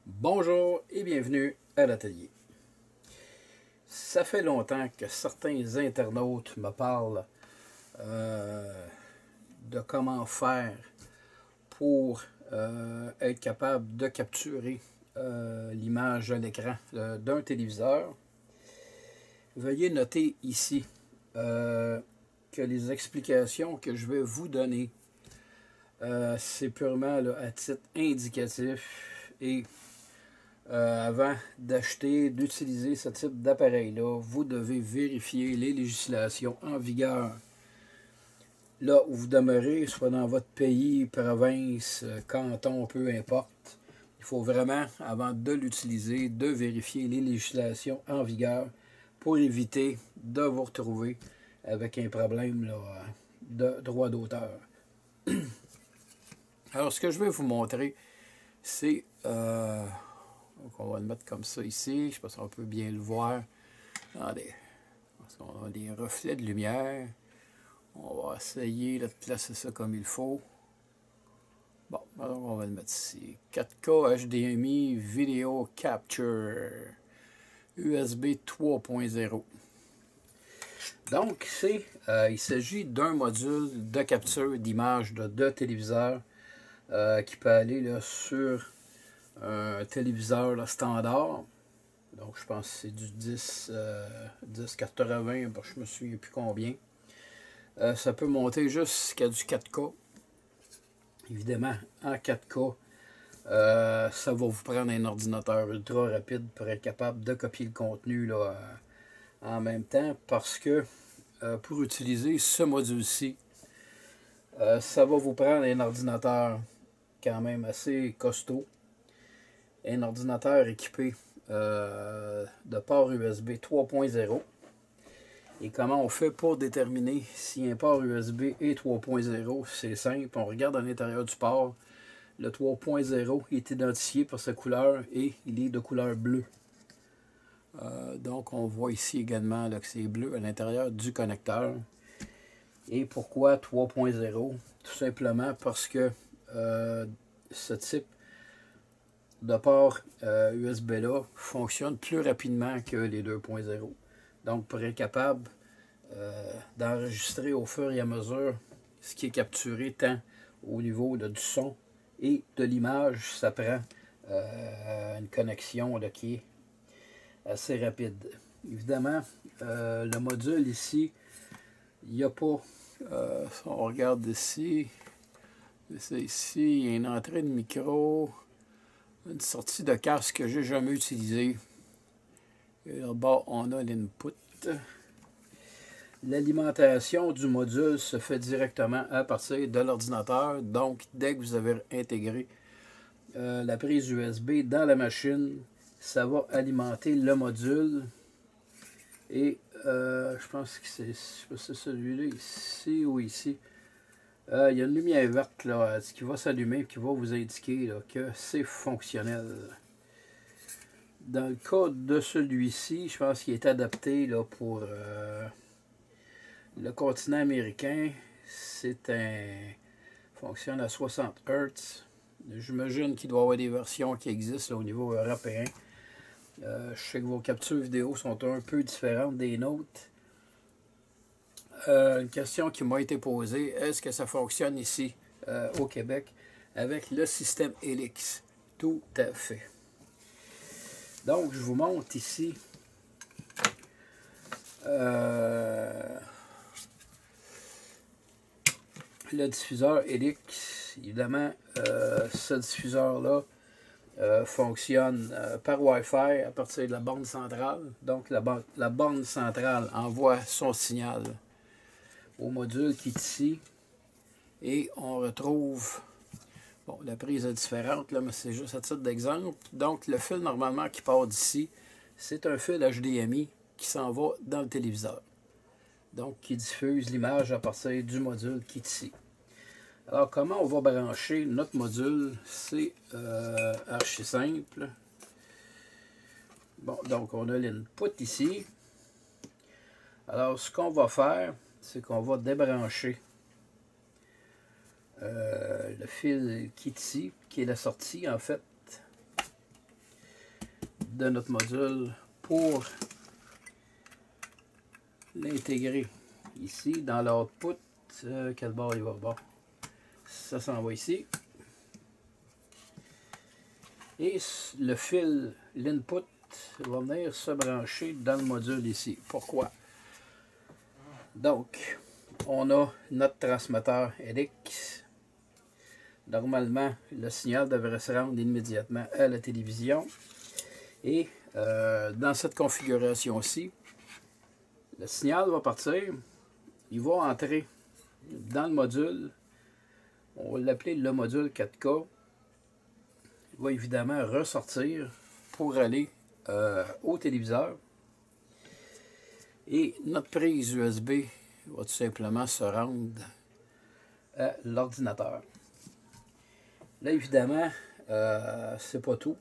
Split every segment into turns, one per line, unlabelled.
Bonjour et bienvenue à l'atelier. Ça fait longtemps que certains internautes me parlent de comment faire pour être capable de capturer l'image à l'écran d'un téléviseur. Veuillez noter ici que les explications que je vais vous donner, c'est purement là, à titre indicatif et avant d'acheter, d'utiliser ce type d'appareil-là, vous devez vérifier les législations en vigueur là où vous demeurez, soit dans votre pays, province, canton, peu importe. Il faut vraiment, avant de l'utiliser, de vérifier les législations en vigueur pour éviter de vous retrouver avec un problème là, de droit d'auteur. Alors, ce que je vais vous montrer, c'est... donc, on va le mettre comme ça ici. Je ne sais pas si on peut bien le voir. Regardez. On a des reflets de lumière. On va essayer de placer ça comme il faut. Bon, alors on va le mettre ici. 4K HDMI Video Capture USB 3.0. Donc, il s'agit d'un module de capture d'image de téléviseur qui peut aller là, sur un téléviseur là, standard. Donc, je pense que c'est du 1080, bon, je me souviens plus combien. Ça peut monter jusqu'à du 4K. Évidemment, en 4K, ça va vous prendre un ordinateur ultra rapide pour être capable de copier le contenu là, en même temps, parce que pour utiliser ce module-ci, ça va vous prendre un ordinateur quand même assez costaud, un ordinateur équipé de port USB 3.0. Et comment on fait pour déterminer si un port USB est 3.0? C'est simple, on regarde à l'intérieur du port. Le 3.0 est identifié par sa couleur et il est de couleur bleue. Donc on voit ici également là, que c'est bleu à l'intérieur du connecteur. Et pourquoi 3.0? Tout simplement parce que ce type de port USB là fonctionne plus rapidement que les 2.0. Donc, pour être capable d'enregistrer au fur et à mesure ce qui est capturé tant au niveau là, du son et de l'image, ça prend une connexion là, qui est assez rapide. Évidemment, le module ici, il n'y a pas, si on regarde ici, c'est ici, il y a une entrée de micro, une sortie de casque que j'ai jamais utilisée. Et là-bas, on a l'input. L'alimentation du module se fait directement à partir de l'ordinateur. Donc, dès que vous avez intégré la prise USB dans la machine, ça va alimenter le module. Et je pense que c'est celui-là ici ou ici. Il y a une lumière verte là, qui va s'allumer et qui va vous indiquer là, que c'est fonctionnel. Dans le cas de celui-ci, je pense qu'il est adapté là, pour le continent américain. Fonctionne à 60 Hz. J'imagine qu'il doit y avoir des versions qui existent là, au niveau européen. Je sais que vos captures vidéo sont un peu différentes des nôtres. Une question qui m'a été posée, est-ce que ça fonctionne ici au Québec avec le système Helix? Tout à fait. Donc, je vous montre ici le diffuseur Helix. Évidemment, ce diffuseur-là fonctionne par Wi-Fi à partir de la borne centrale. Donc, la borne centrale envoie son signal au module qui est ici. Et on retrouve... Bon, la prise est différente, là, mais c'est juste à titre d'exemple. Donc, le fil, normalement, qui part d'ici, c'est un fil HDMI qui s'en va dans le téléviseur. donc qui diffuse l'image à partir du module qui est ici. Alors, comment on va brancher notre module? C'est archi simple. Bon, donc on a l'input ici. Alors, ce qu'on va faire, c'est qu'on va débrancher le fil qui est ici, qui est la sortie, en fait, de notre module pour l'intégrer ici dans l'output. Quel bord il va? Bon, ça s'en va ici. Et le fil, l'input, va venir se brancher dans le module ici. Pourquoi? Donc, on a notre transmetteur LX. Normalement, le signal devrait se rendre immédiatement à la télévision. Et dans cette configuration-ci, le signal va partir, il va entrer dans le module, on va l'appeler le module 4K, il va évidemment ressortir pour aller au téléviseur, et notre prise USB va tout simplement se rendre à l'ordinateur. Là, évidemment, c'est pas tout.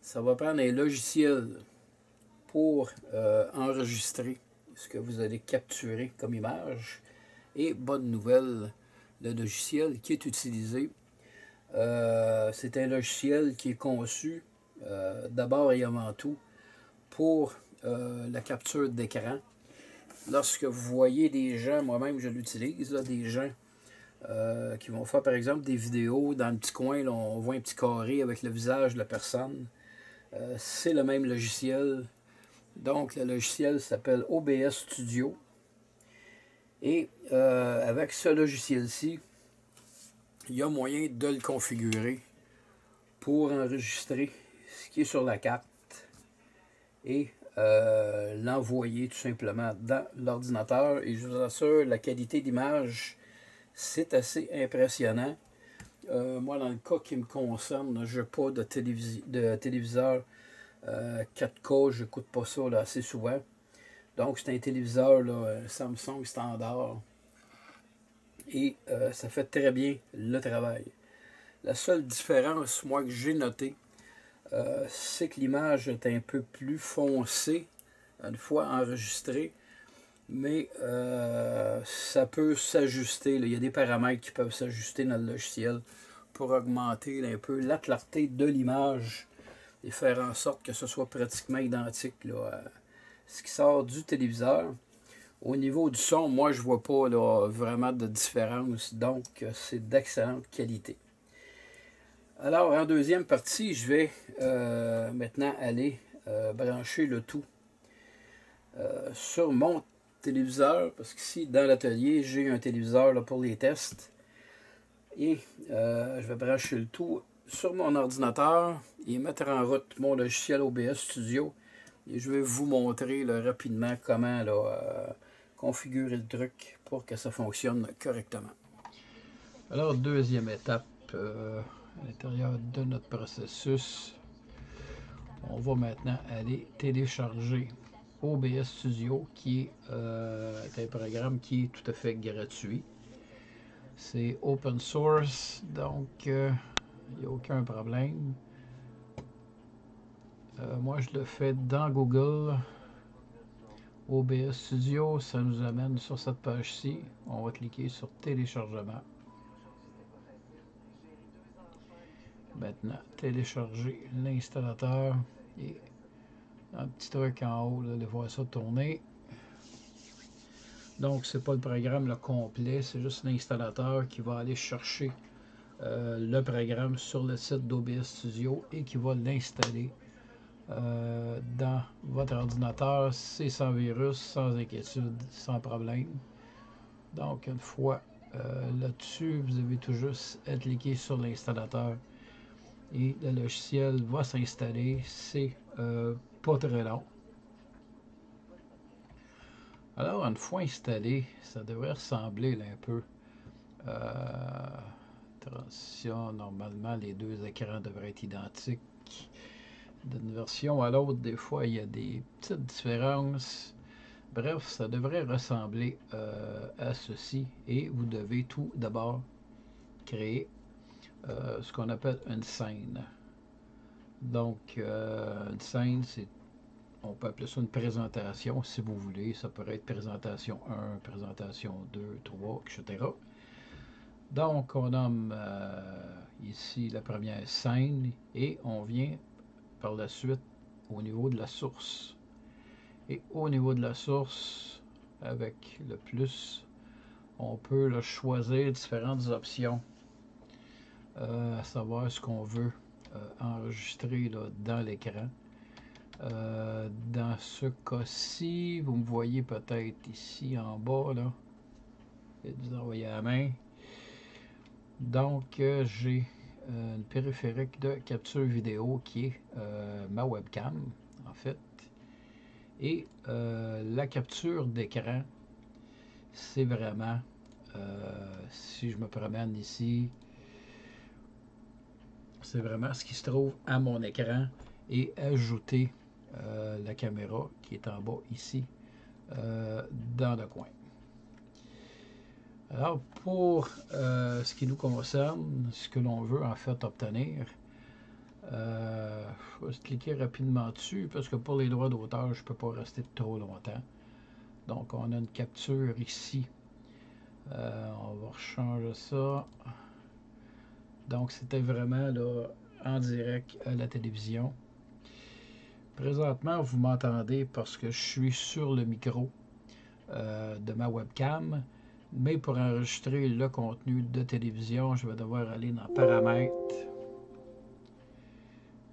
Ça va prendre un logiciel pour enregistrer ce que vous allez capturer comme image. Et bonne nouvelle, le logiciel qui est utilisé, c'est un logiciel qui est conçu d'abord et avant tout pour la capture d'écran. Lorsque vous voyez des gens, moi-même je l'utilise, des gens qui vont faire par exemple des vidéos dans le petit coin, là, on voit un petit carré avec le visage de la personne. C'est le même logiciel. Donc, le logiciel s'appelle OBS Studio. Et avec ce logiciel-ci, il y a moyen de le configurer pour enregistrer ce qui est sur la carte et l'envoyer tout simplement dans l'ordinateur. Et je vous assure, la qualité d'image, c'est assez impressionnant. Moi, dans le cas qui me concerne, je n'ai pas de téléviseur 4K, je n'écoute pas ça là, assez souvent. Donc, c'est un téléviseur là, Samsung standard. Et ça fait très bien le travail. La seule différence, moi, que j'ai noté, c'est que l'image est un peu plus foncée une fois enregistrée. Mais ça peut s'ajuster. Il y a des paramètres qui peuvent s'ajuster dans le logiciel pour augmenter un peu la clarté de l'image et faire en sorte que ce soit pratiquement identique là, à ce qui sort du téléviseur. Au niveau du son, moi je vois pas là, vraiment de différence, donc c'est d'excellente qualité. Alors en deuxième partie, je vais maintenant aller brancher le tout sur mon téléviseur, parce qu'ici dans l'atelier j'ai un téléviseur là, pour les tests, et je vais brancher le tout sur mon ordinateur et mettre en route mon logiciel OBS Studio, et je vais vous montrer là, rapidement comment là, configurer le truc pour que ça fonctionne correctement. Alors deuxième étape à l'intérieur de notre processus, on va maintenant aller télécharger OBS Studio, qui est un programme qui est tout à fait gratuit. C'est open source, donc il n'y a aucun problème. Moi, je le fais dans Google. OBS Studio, ça nous amène sur cette page-ci. On va cliquer sur téléchargement. Maintenant, télécharger l'installateur. Et un petit truc en haut, là, de voir ça tourner. Donc, c'est pas le programme le complet, c'est juste l'installateur qui va aller chercher le programme sur le site d'OBS Studio et qui va l'installer dans votre ordinateur. C'est sans virus, sans inquiétude, sans problème. Donc, une fois là-dessus, vous avez tout juste à cliquer sur l'installateur et le logiciel va s'installer. C'est pas très long. Alors, une fois installé, ça devrait ressembler là, un peu. Transition, normalement, les deux écrans devraient être identiques. D'une version à l'autre, des fois, il y a des petites différences. Bref, ça devrait ressembler à ceci. Et vous devez tout d'abord créer ce qu'on appelle une scène. Donc, une scène, on peut appeler ça une présentation si vous voulez. Ça pourrait être présentation 1, présentation 2, 3, etc. Donc, on nomme ici la première scène et on vient par la suite au niveau de la source. Et au niveau de la source, avec le plus, on peut là, choisir différentes options, à savoir ce qu'on veut enregistrer là, dans l'écran. Dans ce cas-ci, vous me voyez peut-être ici en bas, là, et vous envoyez à la main. Donc, j'ai une périphérique de capture vidéo qui est ma webcam, en fait. Et la capture d'écran, c'est vraiment, si je me promène ici, c'est vraiment ce qui se trouve à mon écran et ajouter la caméra qui est en bas ici, dans le coin. Alors, pour ce qui nous concerne, ce que l'on veut en fait obtenir, je vais cliquer rapidement dessus parce que pour les droits d'auteur, je ne peux pas rester trop longtemps. Donc, on a une capture ici. On va changer ça. Donc, c'était vraiment là, en direct à la télévision. Présentement, vous m'entendez parce que je suis sur le micro de ma webcam. Mais pour enregistrer le contenu de télévision, je vais devoir aller dans Paramètres,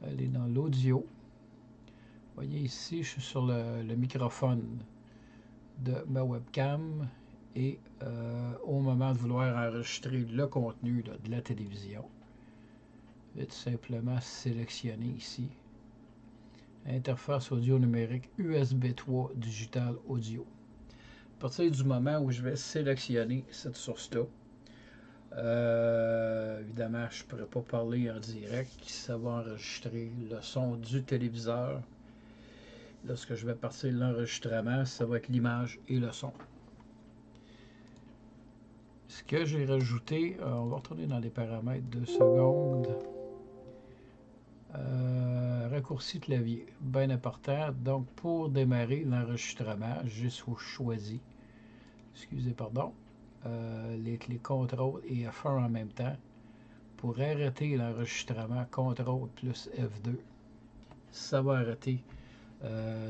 aller dans l'audio. Vous voyez ici, je suis sur le microphone de ma webcam et au moment de vouloir enregistrer le contenu là, de la télévision, je vais tout simplement sélectionner ici interface audio numérique USB 3 digital audio. À partir du moment où je vais sélectionner cette source-là, évidemment, je ne pourrais pas parler en direct, ça va enregistrer le son du téléviseur. Lorsque je vais partir de l'enregistrement, ça va être l'image et le son. Ce que j'ai rajouté, on va retourner dans les paramètres 2 secondes. Raccourci clavier, bien important. Donc, pour démarrer l'enregistrement, j'ai choisi, les clés CTRL et F1 en même temps. Pour arrêter l'enregistrement, CTRL plus F2, ça va arrêter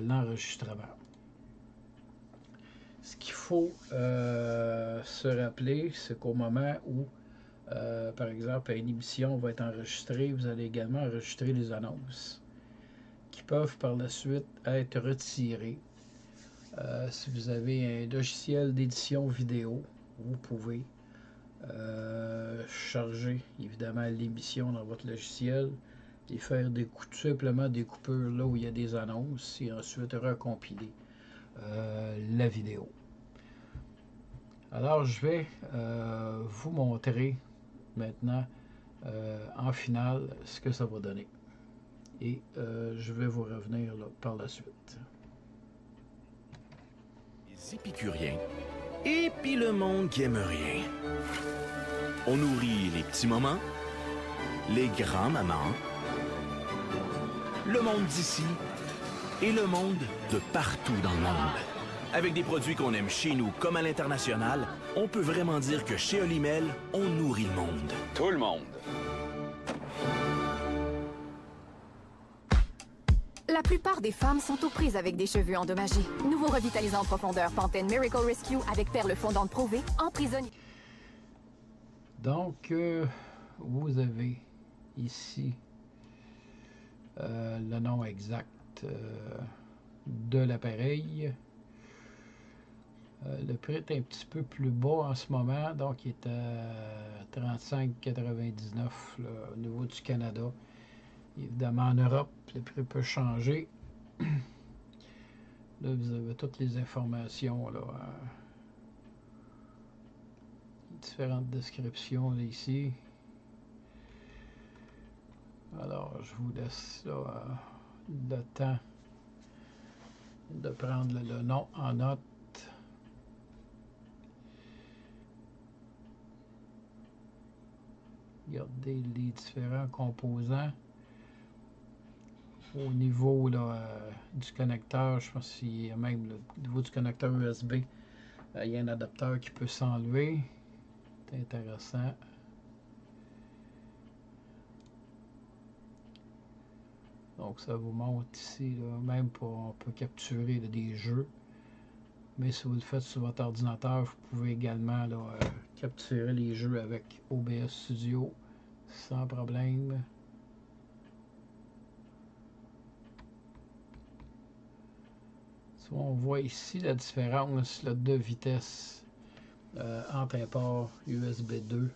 l'enregistrement. Ce qu'il faut se rappeler, c'est qu'au moment où, par exemple, une émission va être enregistrée, vous allez également enregistrer les annonces qui peuvent par la suite être retirées. Si vous avez un logiciel d'édition vidéo, vous pouvez charger évidemment l'émission dans votre logiciel et faire tout simplement des coupures là où il y a des annonces et ensuite recompiler la vidéo. Alors je vais vous montrer maintenant en finale ce que ça va donner et je vais vous revenir là, par la suite.
Les épicuriens et puis le monde qui aime rien. On nourrit les petits moments, les grands-mamans, le monde d'ici et le monde de partout dans le monde. Avec des produits qu'on aime chez nous comme à l'international, on peut vraiment dire que chez Olimel, on nourrit le monde.
Tout le monde.
La plupart des femmes sont aux prises avec des cheveux endommagés. Nouveau revitalisant en profondeur Pantene Miracle Rescue avec perles fondantes prouvées, emprisonne.
Donc, vous avez ici le nom exact de l'appareil. Le prix est un petit peu plus bas en ce moment, donc il est à 35,99 au niveau du Canada. Évidemment, en Europe, le prix peut changer. Là, vous avez toutes les informations, là, différentes descriptions là, ici. Alors, je vous laisse là, le temps de prendre le nom en note. Regardez les différents composants. Au niveau là, du connecteur, je pense qu'il y a même au niveau du connecteur USB, il y a un adapteur qui peut s'enlever. C'est intéressant. Donc ça vous montre ici, là, même on peut capturer là, des jeux. Mais si vous le faites sur votre ordinateur, vous pouvez également là, capturer les jeux avec OBS Studio sans problème. On voit ici la différence là, de vitesse entre un port USB 2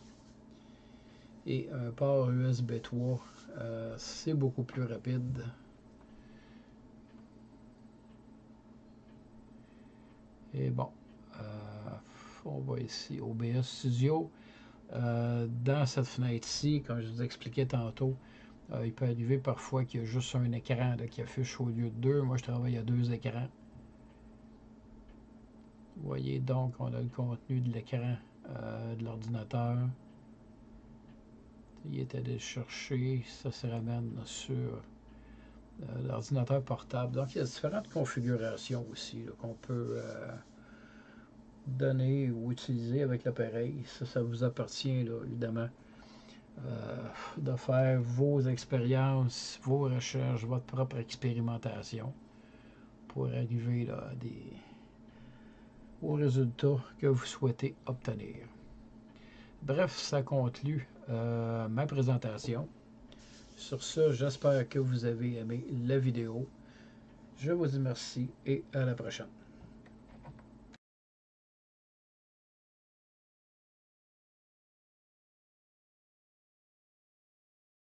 et un port USB 3. C'est beaucoup plus rapide. Et bon, on voit ici OBS Studio. Dans cette fenêtre-ci, comme je vous expliquais tantôt, il peut arriver parfois qu'il y a juste un écran là, qui affiche au lieu de deux. Moi, je travaille à 2 écrans. Vous voyez donc, on a le contenu de l'écran de l'ordinateur. Il est allé le chercher, ça se ramène sur l'ordinateur portable. Donc, il y a différentes configurations aussi qu'on peut donner ou utiliser avec l'appareil. Ça vous appartient, là, évidemment, de faire vos expériences, vos recherches, votre propre expérimentation pour arriver là, aux résultats que vous souhaitez obtenir. Bref, ça conclut ma présentation. Sur ce, j'espère que vous avez aimé la vidéo. Je vous dis merci et à la prochaine.